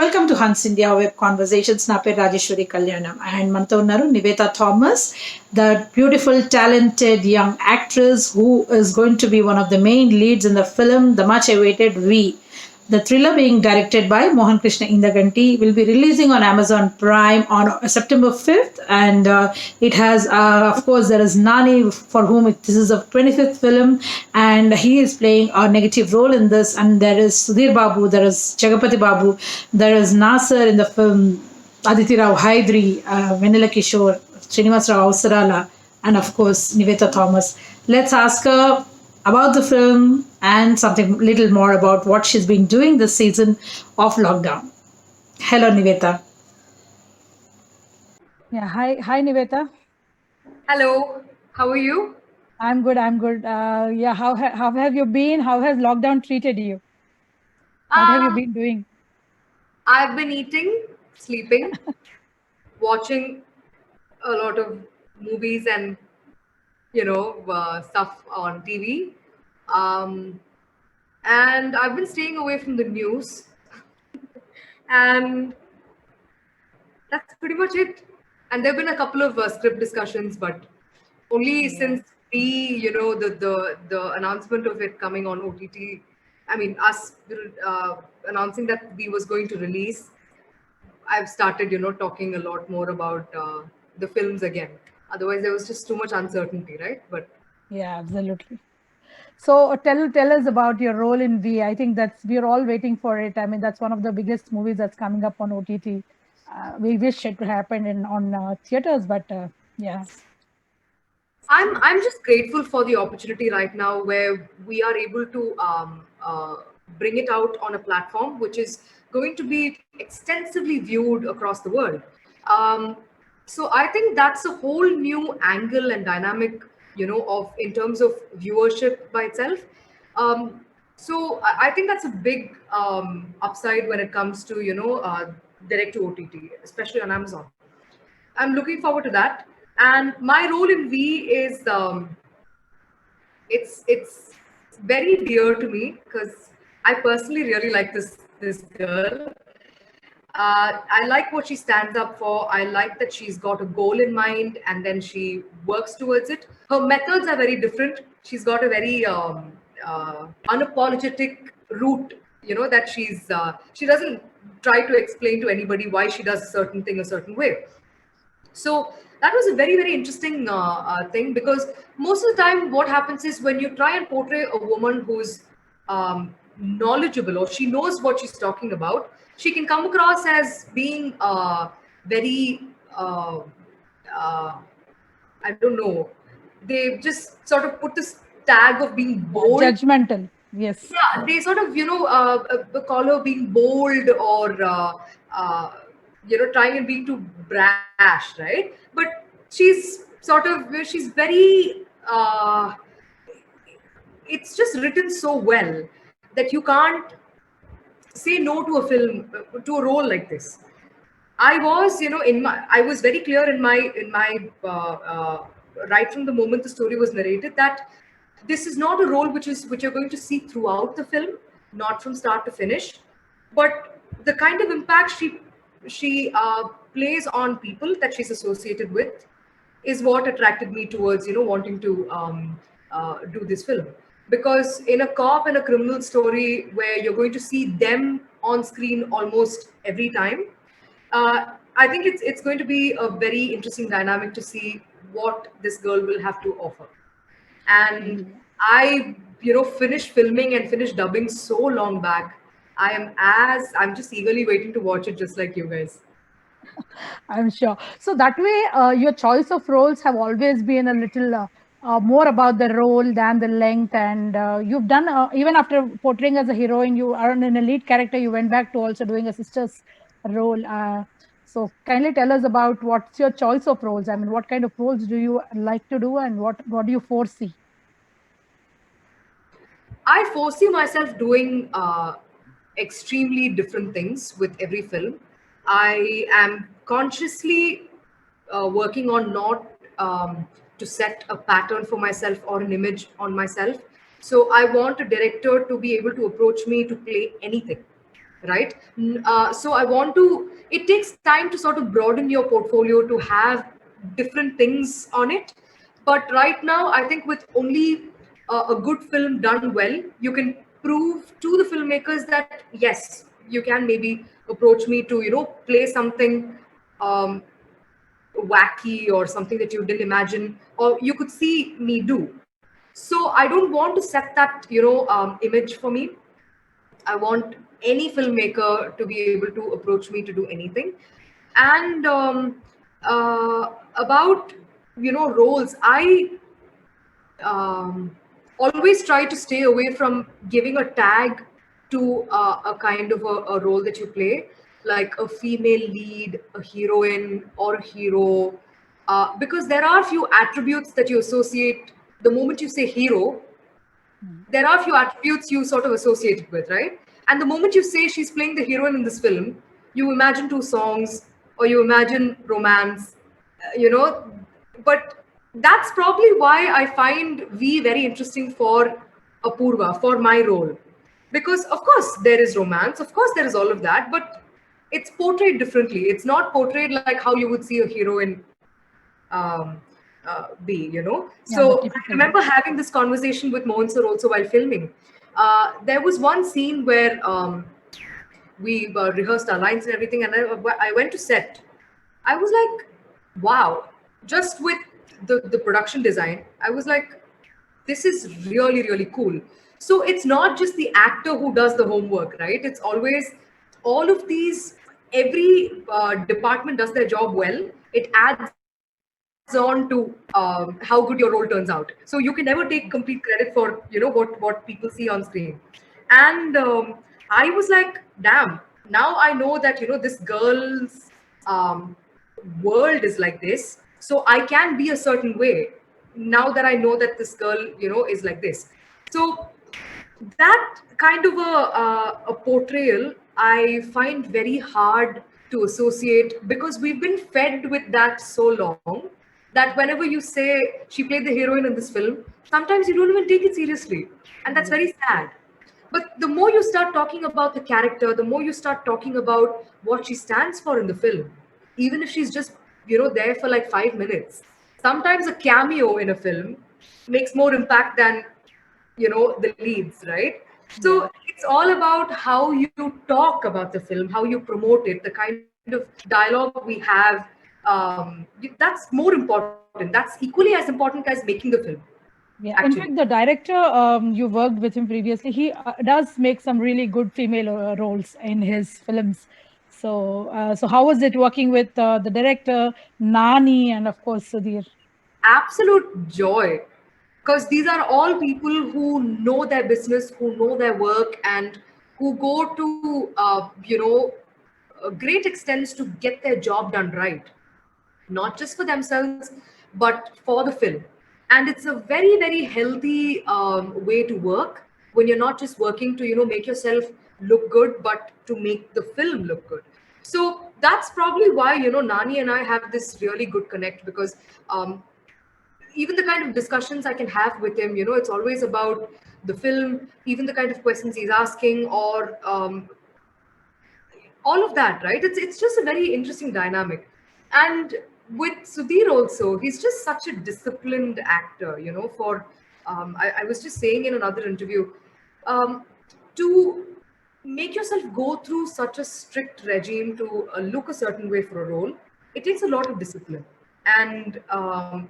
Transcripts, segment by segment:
Welcome to Hans India Web Conversations. నా పేరు రాజేశ్వరి కళ్యాణం అండ్ మనతో ఉన్నారు Nivetha Thomas, the beautiful, talented young actress who is going to be one of the main leads in the film, the much awaited V. The thriller being directed by Mohan Krishna Indaganti will be releasing on Amazon Prime on September 5th. And it has, of course, there is Nani, for whom this is a 25th film, and he is playing a negative role in this. And there is Sudhir Babu, there is Jagapati Babu, there is Nasser in the film, Aditi Rao Hydari, Venila Kishore, Srinivas Rao Ausarala, and of course, Nivetha Thomas. Let's ask her about the film and something little more about what she's been doing this season of lockdown. Hello, Nivetha. Yeah, hi Nivetha. Hello, how are you? I'm good. Yeah, how have you been? How has lockdown treated you? What have you been doing? I've been eating, sleeping, watching a lot of movies and stuff on TV. Um, and I've been staying away from the news. And that's pretty much it. And there have been a couple of script discussions, but only since the announcement of it coming on OTT, I mean, us announcing that we was going to release, I've started, talking a lot more about the films again. Otherwise, there was just too much uncertainty, right? But yeah, absolutely. So tell us about your role in V. I think we're all waiting for it. I mean, that's one of the biggest movies that's coming up on OTT. We wish it to happen on theaters, but yeah. I'm just grateful for the opportunity right now where we are able to bring it out on a platform which is going to be extensively viewed across the world. So I think that's a whole new angle and dynamic, of in terms of viewership by itself. So I think that's a big upside when it comes to direct to OTT, especially on Amazon. I'm looking forward to that. And my role in V is it's very dear to me because I personally really like this girl. I like what she stands up for. I like that she's got a goal in mind and then she works towards it. Her methods are very different. She's got a very unapologetic route, that she doesn't try to explain to anybody why she does a certain thing a certain way. So that was a very, very interesting thing, because most of the time what happens is when you try and portray a woman who's knowledgeable or she knows what she's talking about, she can come across as being very, I don't know, they just sort of put this tag of being bold. Judgmental, yes. Yeah, they sort of, call her being bold or trying and being too brash, right? But she's very it's just written so well that you can't say no to a film, to a role like this. I was, I was very clear in my right from the moment the story was narrated that this is not a role which you're going to see throughout the film, not from start to finish, but the kind of impact she plays on people that she's associated with is what attracted me towards wanting to do this film. Because in a cop and a criminal story where you're going to see them on screen almost every time, I think it's going to be a very interesting dynamic to see what this girl will have to offer. And I finished filming and finished dubbing so long back. I'm just eagerly waiting to watch it, just like you guys. I'm sure. So that way, your choice of roles have always been a little more about the role than the length. And you've done, even after portraying as a heroine, you are in a lead character, you went back to also doing a sister's role. So kindly tell us about what's your choice of roles. I mean, what kind of roles do you like to do and what do you foresee? I foresee myself doing extremely different things with every film. I am consciously working on not to set a pattern for myself or an image on myself. So I want a director to be able to approach me to play anything. right? So I want to. It takes time to sort of broaden your portfolio to have different things on it. But right now, I think with only a good film done well, you can prove to the filmmakers that yes, you can maybe approach me to play something um, wacky or something that you didn't imagine or you could see me do. So I don't want to set that image for me. I want any filmmaker to be able to approach me to do anything. And about roles, I always try to stay away from giving a tag to a kind of a role that you play, like a female lead, a heroine, or a hero, because there are few attributes that you associate the moment you say hero. There are few attributes you sort of associate it with, right? And the moment you say she's playing the heroine in this film, you imagine two songs or you imagine romance, you know. But that's probably why I find V very interesting for Apurva, for my role. Because, of course, there is romance, of course, there is all of that, but it's portrayed differently. It's not portrayed like how you would see a heroine um, be. Yeah, the So I typical. remember having this conversation with Mohan sir also while filming. There was one scene where we rehearsed our lines and everything, and I went to set. I was like, wow, just with the production design, I was like, this is really, really cool. So it's not just the actor who does the homework, right? It's always all of these, every department does their job well. It adds on to how good your role turns out. So you can never take complete credit for what people see on screen. And I was like, damn. Now I know that this girl's um, world is like this, so I can be a certain way. Now that I know that this girl is like this, so that kind of a portrayal I find very hard to associate because we've been fed with that so long that whenever you say she played the heroine in this film, sometimes you don't even take it seriously. And that's very sad. But the more you start talking about the character, the more you start talking about what she stands for in the film, even if she's just, there for like 5 minutes. Sometimes a cameo in a film makes more impact than, the leads, right? Yeah. So it's all about how you talk about the film, how you promote it, the kind of dialogue we have. That's more important. That's equally as important as making the film, Yeah, in actually. fact, the director, you worked with him previously. He does make some really good female roles in his films. So how was it working with the director, Nani, and of course Sudhir? Absolute joy, because these are all people who know their business, who know their work, and who go to great extents to get their job done right, not just for themselves but for the film. And it's a very, very healthy way to work, when you're not just working to make yourself look good, but to make the film look good. So that's probably why Nani and I have this really good connect, because even the kind of discussions I can have with him, it's always about the film, even the kind of questions he's asking, or all of that, right? It's just a very interesting dynamic. And with Sudhir also, he's just such a disciplined actor. For I was just saying in another interview, to make yourself go through such a strict regime to look a certain way for a role, it takes a lot of discipline. And uh,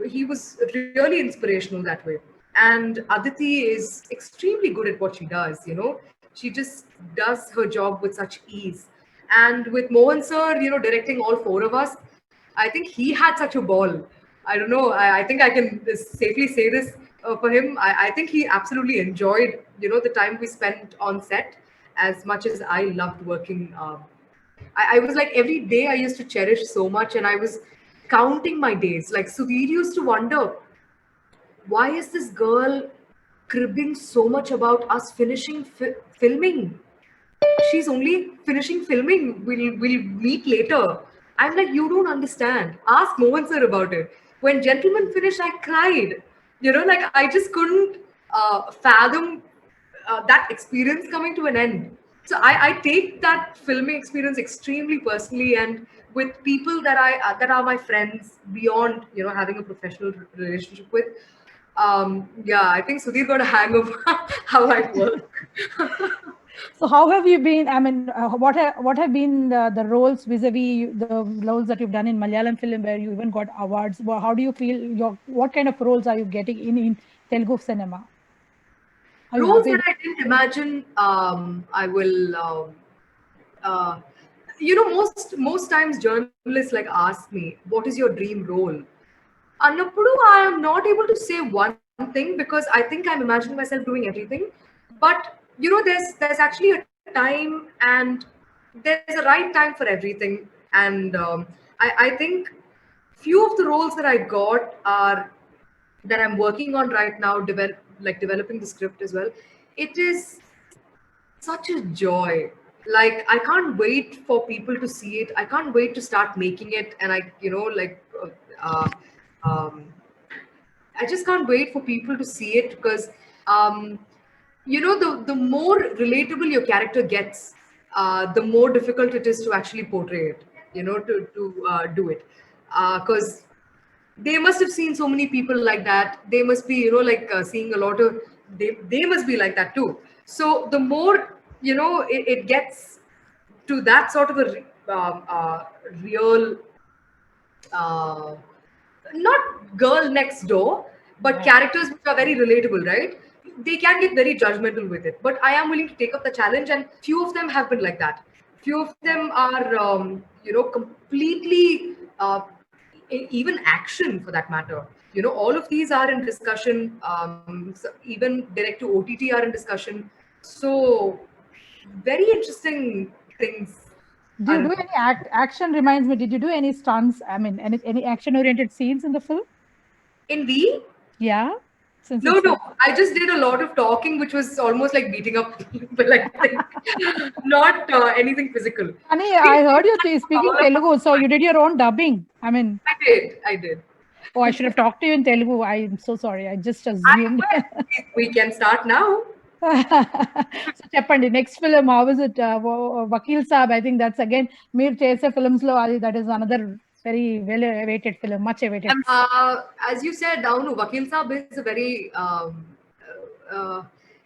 he was really inspirational that way. And Aditi is extremely good at what she does. She just does her job with such ease. And with Mohan sir, directing all four of us, I think he had such a ball. I don't know. I think I can safely say this for him. I think he absolutely enjoyed, the time we spent on set as much as I loved working. I was like, every day I used to cherish so much, and I was counting my days. Like Sudhir used to wonder, why is this girl cribbing so much about us finishing filming? She's only finishing filming. We'll meet later. I'm like, you don't understand. Ask Mohan sir about it. When Gentlemen finished, I cried. Like I just couldn't fathom that experience coming to an end. So I take that filming experience extremely personally, and with people that are my friends beyond having a professional relationship with. Yeah, I think Sudhir got a hang of how I work. So how have you been? I mean, what have been the roles vis-a-vis the roles that you've done in Malayalam film where you even got awards? Well, how do you feel? What kind of roles are you getting in Telugu cinema? Are you Roles happy? that I didn't imagine I will. Uh, most times journalists like ask me, "What is your dream role?" Annappudu, I am not able to say one thing because I think I'm imagining myself doing everything. But there's actually a time and there's a right time for everything. And I think few of the roles that I got are that I'm working on right now, developing the script as well. It is such a joy. Like I can't wait for people to see it. I can't wait to start making it, and uh, um, I just can't wait for people to see it because um, the more relatable your character gets, the more difficult it is to actually portray it. To do it because they must have seen so many people like that. They must be seeing a lot of they must be like that too. So the more it gets to that sort of a real uh, not girl next door, but Yeah. characters which are very relatable, right? They can get very judgmental with it. But I am willing to take up the challenge, and few of them have been like that. Few of them are, completely, even action for that matter. All of these are in discussion. So even direct to OTT are in discussion. So, very interesting things Do are you in do any action? Reminds me. Did you do any stunts? I mean, any action-oriented scenes in the film? in the Yeah, since No, it's no. I just did a lot of talking, which was almost like beating up people, I think. Not anything physical. Honey, We I heard you speaking all of us Telugu, so you fine. did your own dubbing. I mean, I did. I did. oh, I should have talked to you in Telugu. I'm so sorry. I just I assumed. will. We can start now. So చెప్పండి next film how is it Vakeel Saab I think that's again మీరు చేసే films లో అది that is another very well awaited film much awaited. As you said, Downu, Vakil Saab is a very,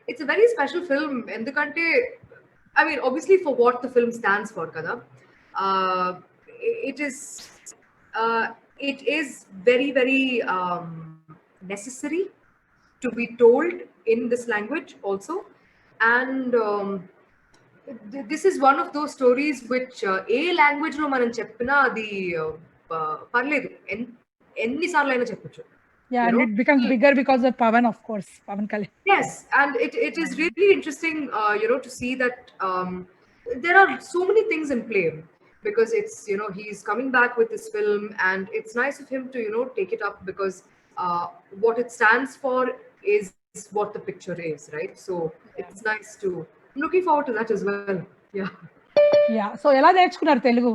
it's a very special film. Endukante, I mean, obviously for what the film stands for, kada. It is, it is very, very necessary to be told in this language also, and this is one of those stories which A language లో మనం చెప్పినా అది పర్లేదు ఎన్నిసార్లు అయినా చెప్పొచ్చు. Yeah, you and know it becomes bigger because of Pavan, of course, Pavan Kalyan. Yes, and it is really interesting to see that there are so many things in play because it's he's coming back with this film, and it's nice of him to take it up because uh, what it stands for is what the picture is, right? So it's nice to I'm looking forward to that as well. Yeah. Yeah, so ఎలా నేర్చుకున్నారు తెలుగు?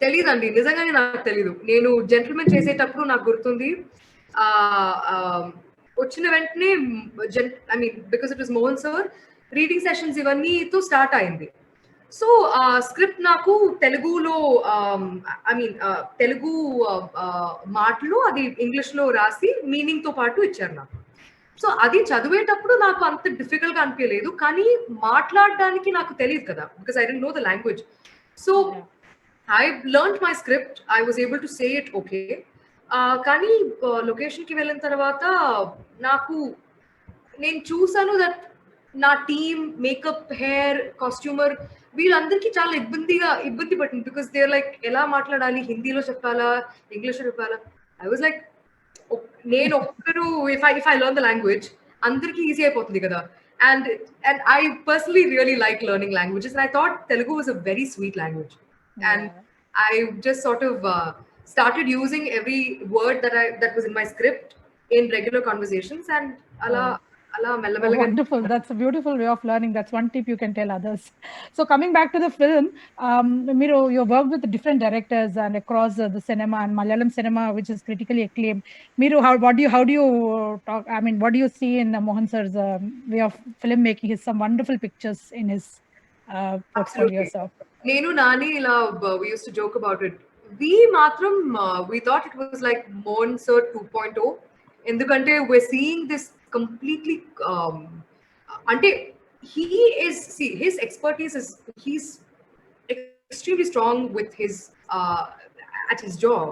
తెలీదండి, నిజంగానే నాకు తెలీదు. నేను gentlemen చేసేటప్పుడు నాకు గుర్తుంది ఆ, ఆ, వచ్చిన వెంటనే I mean because it was Mohan sir reading sessions ఇవన్నీతో స్టార్ట్ అయింది. సో ఆ స్క్రిప్ట్ నాకు తెలుగులో ఐ మీన్ తెలుగు మాటలు అది ఇంగ్లీష్ లో రాసి మీనింగ్ తో పాటు ఇచ్చారు నాకు. సో అది చదివేటప్పుడు నాకు అంత డిఫికల్ట్ గా అనిపించలేదు, కానీ మాట్లాడడానికి నాకు తెలియదు కదా because I don't know the language. So I learned my script. I was able to say it okay. కానీ లొకేషన్కి వెళ్ళిన తర్వాత నాకు నేను చూసాను దట్ నా టీమ్ మేకప్ హెయిర్ కాస్ట్యూమర్ వీళ్ళందరికీ చాలా ఇబ్బంది పట్టింది బికాస్ దే లైక్ ఎలా మాట్లాడాలి, హిందీలో చెప్పాలా ఇంగ్లీష్లో చెప్పాలా. ఐ వాజ్ లైక్ నేను ఒక్కరు if I learn the language అందరికీ ఈజీ అయిపోతుంది కదా. And and I personally really like learning languages and I thought Telugu was a very sweet language. And I just sort of started using every word that was in my script in regular conversations, and అలా మెల్లమెల్లగా Wonderful. That's a beautiful way of learning. That's one tip you can tell others. So coming back to the film, you worked with different directors and across the cinema and Malayalam cinema, which is critically acclaimed. How do you talk? I mean, what do you see in Mohan sir's way of filmmaking? His some wonderful pictures in his portfolio. Absolutely. So నేను నాని ఇలా we used to joke about it. We మాత్రం we thought it was like Mohan Sir 2.0 ఎందుకంటే we're seeing this completely అంటే he is see his expertise is he's extremely strong with his at his job.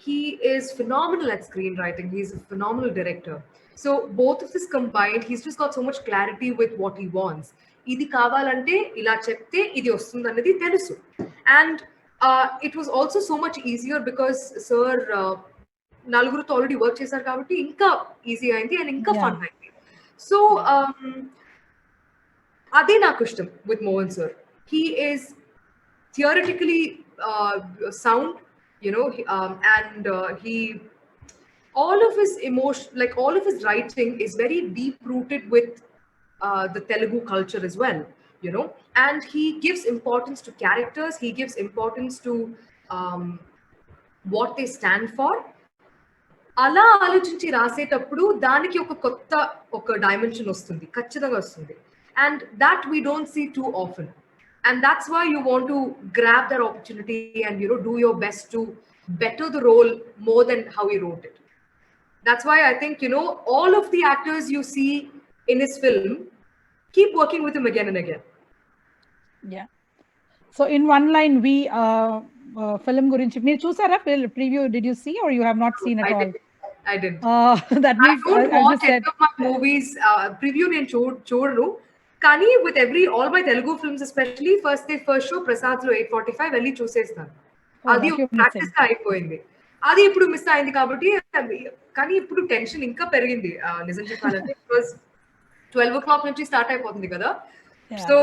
He is phenomenal at screenwriting. He's a phenomenal director. So both of this combined, he's just got so much clarity with what he wants. ఇది కావాలంటే ఇలా చెప్తే ఇది వస్తుంది అన్నది తెలుసు. And it was also so much easier because sir నలుగురితో already work చేశారు కాబట్టి ఇంకా ఈజీ అయింది అండ్ ఇంకా ఫన్ అయింది. సో అదే నాకు ఇష్టం with Mohan sir. He is theoretically sound, you know, and he all of his emotion, like all of his writing is very deep rooted with the Telugu culture as well, you know, and he gives importance to characters, he gives importance to what they stand for. అలా ఆలోచించి రాసేటప్పుడు దానికి ఒక కొత్త ఒక dimension వస్తుంది, ఖచ్చితంగా వస్తుంది. And that we don't see too often. And that's why you want to grab that opportunity and, you know, do your best to better the role more than how he wrote it. That's why I think, you know, all of the actors you see in his film, keep working with him again and again. Yeah. So in one line, we film gurinchi meer chusara preview, did you see or you have not seen at all? I did. That means I don't watch any of my movies preview నేను చూడను. కానీ with all my Telugu films especially first show Prasad లో 8:45 వెళ్ళి చూసేస్తాను. అది practice అయిపోయింది. అది ఇప్పుడు miss అయింది కాబట్టి, కానీ ఇప్పుడు టెన్షన్ ఇంకా పెరిగింది నిజం చెప్పాలంటే, బికాజ్ 12 o'clock నుంచి స్టార్ట్ అయిపోతుంది కదా. So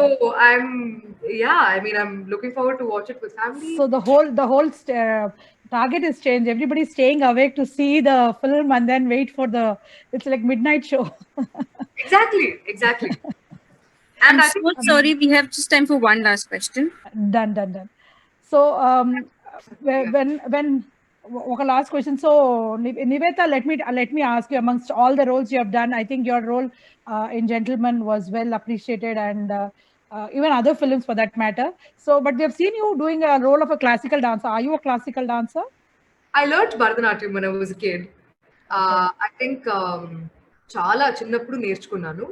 I'm looking forward to watch it with family. So the whole target is changed. Everybody's staying awake to see the film and then wait for it's like midnight show. Exactly. And I'm so sorry, we have just time for one last question. Done. So when okay, last question. So Nivetha, let me ask you, amongst all the roles you have done, I think your role in Gentleman was well appreciated, and even other films for that matter. So but we have seen you doing a role of a classical dancer. Are you a classical dancer? I learned Bharatanatyam when I was a kid. I think చాలా చిన్నప్పుడు నేర్చుకున్నాను.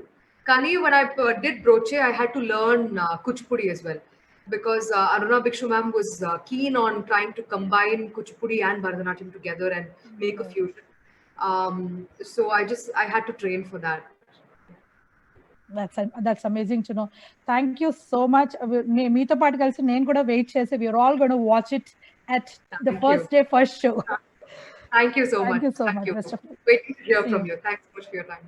కానీ when I did Broche, I had to learn Kuchipudi as well, because Aruna Bhikshu ma'am was keen on trying to combine Kuchipudi and Bharatanatyam together and make a fusion. So I had to train for that. That's amazing to know. Thank you so much. మీతో పాటు కలిసి నేను కూడా wait చేసి we are all going to watch it at the first show. Thank you so much. Thank you so much. Waiting to hear from you. Thanks so much for your time.